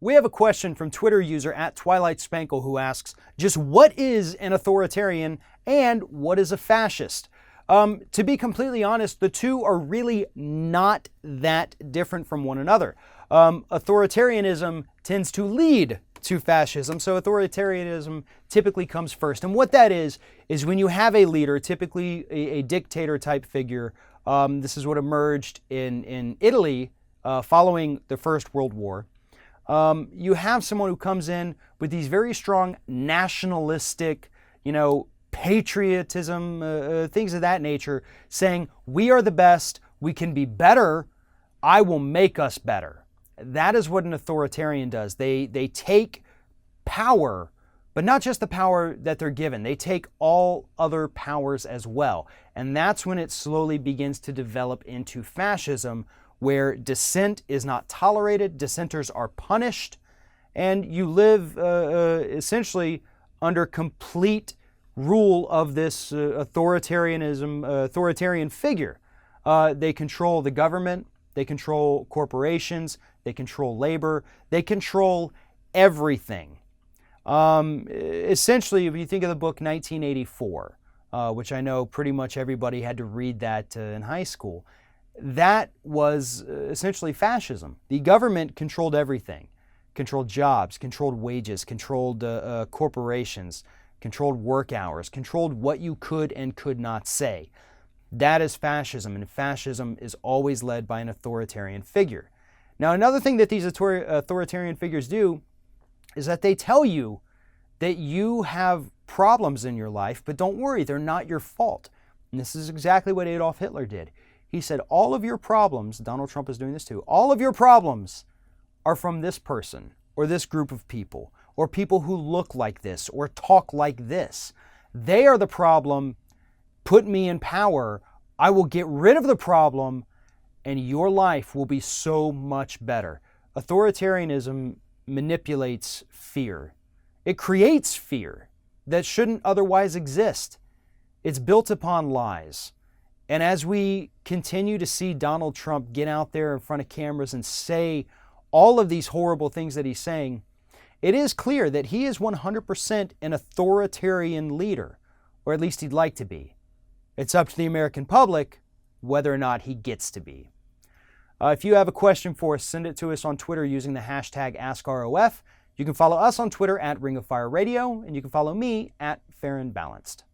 We have a question from Twitter user at Twilight Spankle who asks, just what is an authoritarian and what is a fascist? To be completely honest, the two are really not that different from one another. Authoritarianism tends to lead to fascism, so authoritarianism typically comes first. And what that is when you have a leader, typically a dictator type figure. This is what emerged in Italy following the First World War. You have someone who comes in with these very strong nationalistic, patriotism, things of that nature, saying, we are the best, we can be better, I will make us better. That is what an authoritarian does. They take power, but not just the power that they're given. They take all other powers as well. And that's when it slowly begins to develop into fascism, where dissent is not tolerated, dissenters are punished, and you live essentially under complete rule of this authoritarian figure. They control the government, they control corporations, they control labor, they control everything. Essentially, if you think of the book 1984, which I know pretty much everybody had to read that in high school, that was essentially fascism. The government controlled everything, controlled jobs, controlled wages, controlled corporations, controlled work hours, controlled what you could and could not say. That is fascism, and fascism is always led by an authoritarian figure. Now, another thing that these authoritarian figures do is that they tell you that you have problems in your life, but don't worry, they're not your fault. And this is exactly what Adolf Hitler did. He said, all of your problems, Donald Trump is doing this too, all of your problems are from this person or this group of people or people who look like this or talk like this. They are the problem. Put me in power. I will get rid of the problem and your life will be so much better. Authoritarianism manipulates fear. It creates fear that shouldn't otherwise exist. It's built upon lies. And as we continue to see Donald Trump get out there in front of cameras and say all of these horrible things that he's saying, it is clear that he is 100% an authoritarian leader, or at least he'd like to be. It's up to the American public whether or not he gets to be. If you have a question for us, send it to us on Twitter using the hashtag AskROF. You can follow us on Twitter at Ring of Fire Radio, and you can follow me at Fair and Balanced.